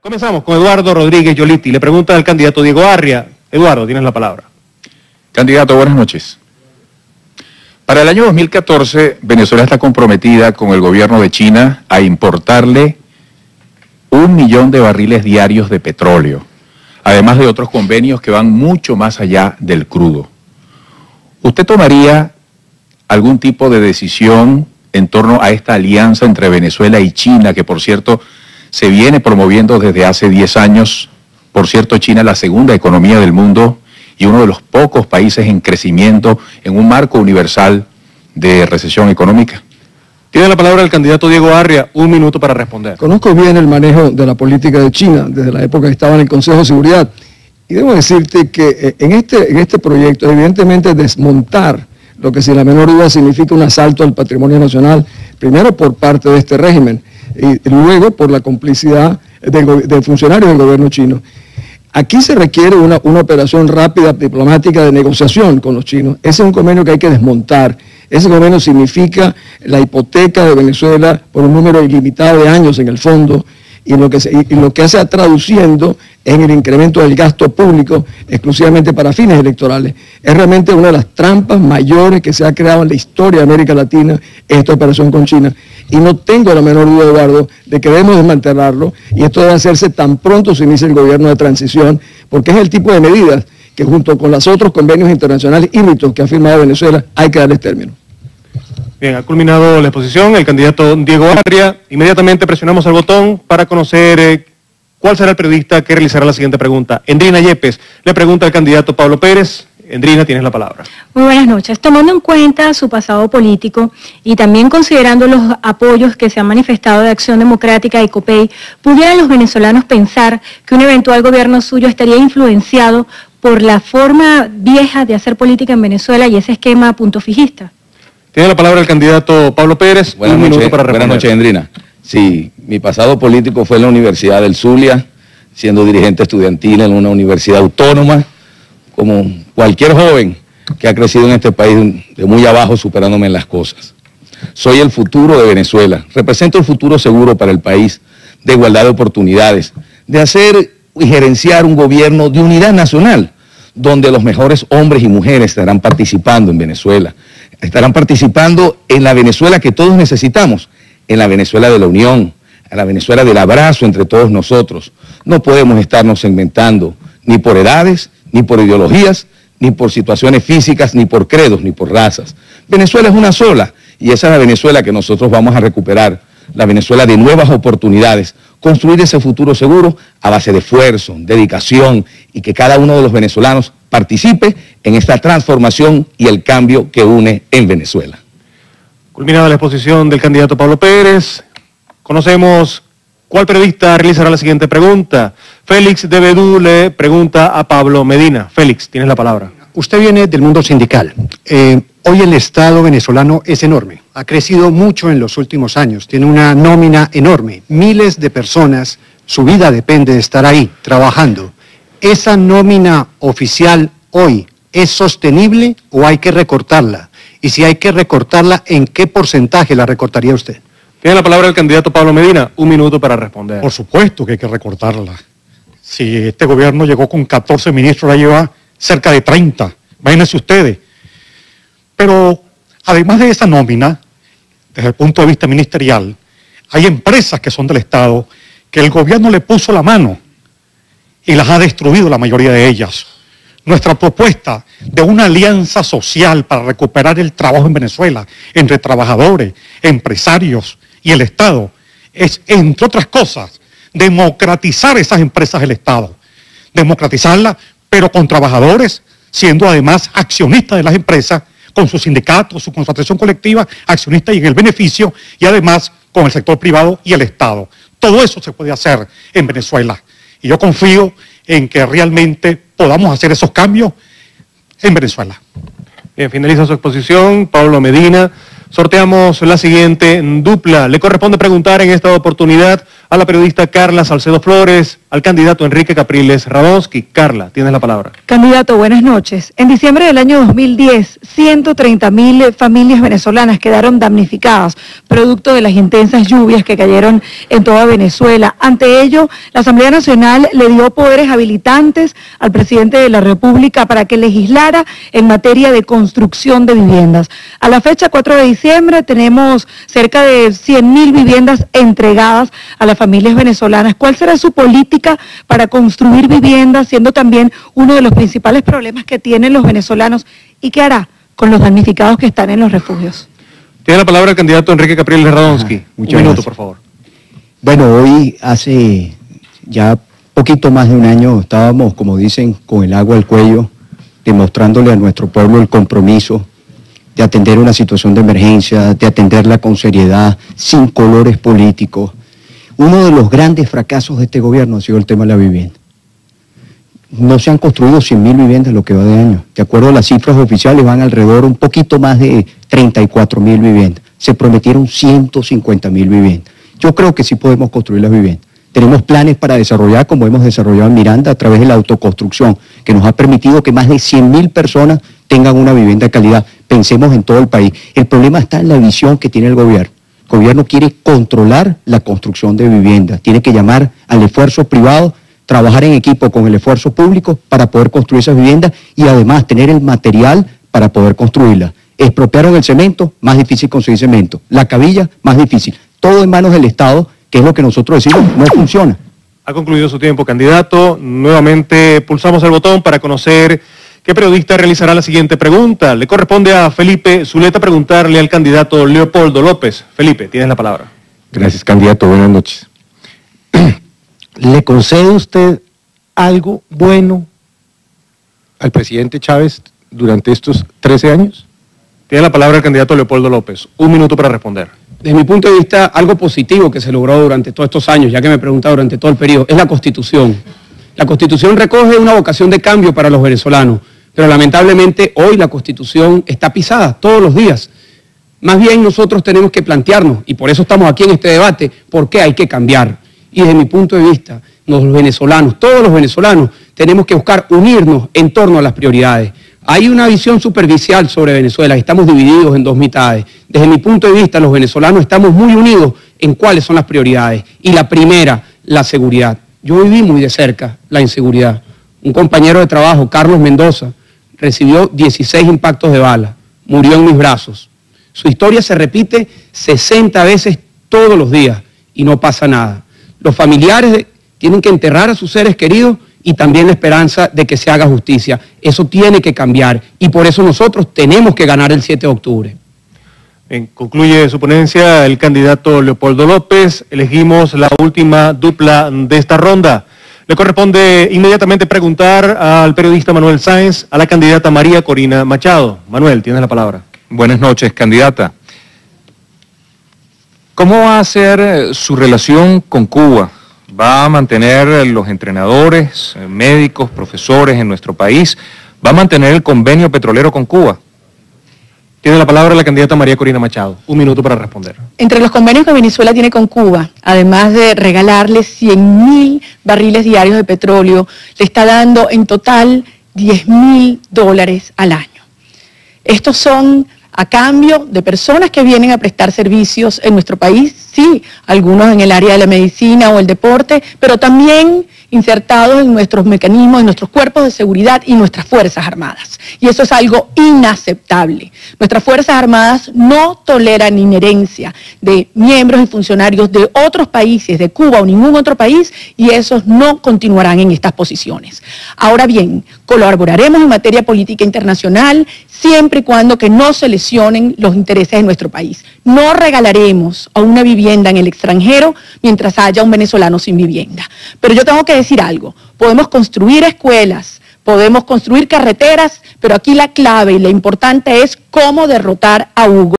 Comenzamos con Eduardo Rodríguez Yoliti. Le pregunta al candidato Diego Arria. Eduardo, tienes la palabra. Candidato, buenas noches. Para el año 2014, Venezuela está comprometida con el gobierno de China a importarle 1 millón de barriles diarios de petróleo, además de otros convenios que van mucho más allá del crudo. ¿Usted tomaría algún tipo de decisión en torno a esta alianza entre Venezuela y China, que por cierto se viene promoviendo desde hace 10 años? Por cierto, China es la segunda economía del mundo y uno de los pocos países en crecimiento en un marco universal de recesión económica. Tiene la palabra el candidato Diego Arria, 1 minuto para responder. Conozco bien el manejo de la política de China desde la época que estaba en el Consejo de Seguridad. Y debo decirte que en este proyecto, evidentemente, desmontar lo que sin la menor duda significa un asalto al patrimonio nacional, primero por parte de este régimen y luego por la complicidad de funcionarios del gobierno chino. Aquí se requiere una operación rápida, diplomática, de negociación con los chinos. Ese es un convenio que hay que desmontar. Ese convenio significa la hipoteca de Venezuela por un número ilimitado de años en el fondo, y lo que se está traduciendo en el incremento del gasto público exclusivamente para fines electorales. Es realmente una de las trampas mayores que se ha creado en la historia de América Latina esta operación con China. Y no tengo la menor duda, Eduardo, de que debemos desmantelarlo, y esto debe hacerse tan pronto se inicie el gobierno de transición, porque es el tipo de medidas que junto con los otros convenios internacionales y ritos que ha firmado Venezuela hay que darles término. Bien, ha culminado la exposición el candidato Diego Arria. Inmediatamente presionamos el botón para conocer cuál será el periodista que realizará la siguiente pregunta. Endrina Yepes le pregunta al candidato Pablo Pérez. Endrina, tienes la palabra. Muy buenas noches. Tomando en cuenta su pasado político y también considerando los apoyos que se han manifestado de Acción Democrática y COPEI, ¿pudieran los venezolanos pensar que un eventual gobierno suyo estaría influenciado por la forma vieja de hacer política en Venezuela y ese esquema punto fijista? Tiene la palabra el candidato Pablo Pérez. Buenas noches, para responder. Buenas noches, Endrina. Sí, mi pasado político fue en la Universidad del Zulia, siendo dirigente estudiantil en una universidad autónoma, como cualquier joven que ha crecido en este país de muy abajo, superándome en las cosas. Soy el futuro de Venezuela, represento el futuro seguro para el país, de igualdad de oportunidades, de hacer y gerenciar un gobierno de unidad nacional, donde los mejores hombres y mujeres estarán participando en Venezuela. Estarán participando en la Venezuela que todos necesitamos, en la Venezuela de la unión, en la Venezuela del abrazo entre todos nosotros. No podemos estarnos segmentando ni por edades, ni por ideologías, ni por situaciones físicas, ni por credos, ni por razas. Venezuela es una sola, y esa es la Venezuela que nosotros vamos a recuperar, la Venezuela de nuevas oportunidades, construir ese futuro seguro a base de esfuerzo, dedicación, y que cada uno de los venezolanos participe en esta transformación y el cambio que une en Venezuela. Culminada la exposición del candidato Pablo Pérez, conocemos cuál periodista realizará la siguiente pregunta. Félix de Bedú le pregunta a Pablo Medina. Félix, tienes la palabra. Usted viene del mundo sindical. Hoy el Estado venezolano es enorme. Ha crecido mucho en los últimos años. Tiene una nómina enorme. Miles de personas, su vida depende de estar ahí, trabajando. ¿Esa nómina oficial hoy es sostenible o hay que recortarla? Y si hay que recortarla, ¿en qué porcentaje la recortaría usted? Tiene la palabra el candidato Pablo Medina. 1 minuto para responder. Por supuesto que hay que recortarla. Si este gobierno llegó con 14 ministros, ya lleva cerca de 30. Imagínense ustedes. Pero además de esa nómina, desde el punto de vista ministerial, hay empresas que son del Estado que el gobierno le puso la mano y las ha destruido la mayoría de ellas. Nuestra propuesta de una alianza social para recuperar el trabajo en Venezuela entre trabajadores, empresarios y el Estado es, entre otras cosas, democratizar esas empresas del Estado. Democratizarlas, pero con trabajadores, siendo además accionistas de las empresas, con sus sindicatos, su contratación colectiva, accionistas y en el beneficio, y además con el sector privado y el Estado. Todo eso se puede hacer en Venezuela. Y yo confío en que realmente podamos hacer esos cambios en Venezuela. Bien, finaliza su exposición, Pablo Medina. Sorteamos la siguiente dupla. Le corresponde preguntar en esta oportunidad a la periodista Carla Salcedo Flores, al candidato Enrique Capriles Radonsky. Carla, tienes la palabra. Candidato, buenas noches. En diciembre del año 2010, 130.000 familias venezolanas quedaron damnificadas, producto de las intensas lluvias que cayeron en toda Venezuela. Ante ello, la Asamblea Nacional le dio poderes habilitantes al presidente de la República para que legislara en materia de construcción de viviendas. A la fecha 4 de diciembre tenemos cerca de 100.000 viviendas entregadas a las familias venezolanas. ¿Cuál será su política para construir viviendas, siendo también uno de los principales problemas que tienen los venezolanos? ¿Y qué hará con los damnificados que están en los refugios? Tiene la palabra el candidato Enrique Capriles Radonsky. Un minuto, por favor. Bueno, hoy hace ya poquito más de un año estábamos, como dicen, con el agua al cuello, demostrándole a nuestro pueblo el compromiso de atender una situación de emergencia, de atenderla con seriedad, sin colores políticos. Uno de los grandes fracasos de este gobierno ha sido el tema de la vivienda. No se han construido 100.000 viviendas en lo que va de año. De acuerdo a las cifras oficiales, van alrededor un poquito más de 34.000 viviendas. Se prometieron 150.000 viviendas. Yo creo que sí podemos construir las viviendas. Tenemos planes para desarrollar, como hemos desarrollado en Miranda, a través de la autoconstrucción, que nos ha permitido que más de 100.000 personas tengan una vivienda de calidad. Pensemos en todo el país. El problema está en la visión que tiene el gobierno. El gobierno quiere controlar la construcción de viviendas, tiene que llamar al esfuerzo privado, trabajar en equipo con el esfuerzo público para poder construir esas viviendas y además tener el material para poder construirlas. Expropiaron el cemento, más difícil conseguir cemento. La cabilla, más difícil. Todo en manos del Estado, que es lo que nosotros decimos, no funciona. Ha concluido su tiempo, candidato. Nuevamente pulsamos el botón para conocer qué periodista realizará la siguiente pregunta. Le corresponde a Felipe Zuleta preguntarle al candidato Leopoldo López. Felipe, tienes la palabra. Gracias, candidato. Buenas noches. ¿Le concede usted algo bueno al presidente Chávez durante estos 13 años? Tiene la palabra el candidato Leopoldo López. Un minuto para responder. Desde mi punto de vista, algo positivo que se logró durante todos estos años, ya que me preguntaba durante todo el periodo, es la Constitución. La Constitución recoge una vocación de cambio para los venezolanos, pero lamentablemente hoy la Constitución está pisada todos los días. Más bien nosotros tenemos que plantearnos, y por eso estamos aquí en este debate, por qué hay que cambiar. Y desde mi punto de vista, los venezolanos, todos los venezolanos, tenemos que buscar unirnos en torno a las prioridades. Hay una visión superficial sobre Venezuela, estamos divididos en dos mitades. Desde mi punto de vista, los venezolanos estamos muy unidos en cuáles son las prioridades. Y la primera, la seguridad. Yo viví muy de cerca la inseguridad. Un compañero de trabajo, Carlos Mendoza, recibió 16 impactos de bala, murió en mis brazos. Su historia se repite 60 veces todos los días y no pasa nada. Los familiares tienen que enterrar a sus seres queridos y también la esperanza de que se haga justicia. Eso tiene que cambiar y por eso nosotros tenemos que ganar el 7 de octubre. Bien, concluye su ponencia el candidato Leopoldo López. Elegimos la última dupla de esta ronda. Le corresponde inmediatamente preguntar al periodista Manuel Sáenz, a la candidata María Corina Machado. Manuel, tienes la palabra. Buenas noches, candidata. ¿Cómo va a ser su relación con Cuba? ¿Va a mantener los entrenadores, médicos, profesores en nuestro país? ¿Va a mantener el convenio petrolero con Cuba? Tiene la palabra la candidata María Corina Machado. Un minuto para responder. Entre los convenios que Venezuela tiene con Cuba, además de regalarle 100.000 barriles diarios de petróleo, le está dando en total $10.000 al año. Estos son a cambio de personas que vienen a prestar servicios en nuestro país, sí, algunos en el área de la medicina o el deporte, pero también insertados en nuestros mecanismos, en nuestros cuerpos de seguridad y nuestras Fuerzas Armadas. Y eso es algo inaceptable. Nuestras Fuerzas Armadas no toleran injerencia de miembros y funcionarios de otros países, de Cuba o ningún otro país, y esos no continuarán en estas posiciones. Ahora bien, colaboraremos en materia política internacional siempre y cuando que no se lesionen los intereses de nuestro país. No regalaremos a una vivienda en el extranjero mientras haya un venezolano sin vivienda. Pero yo tengo que decir algo, podemos construir escuelas, podemos construir carreteras, pero aquí la clave y lo importante es cómo derrotar a Hugo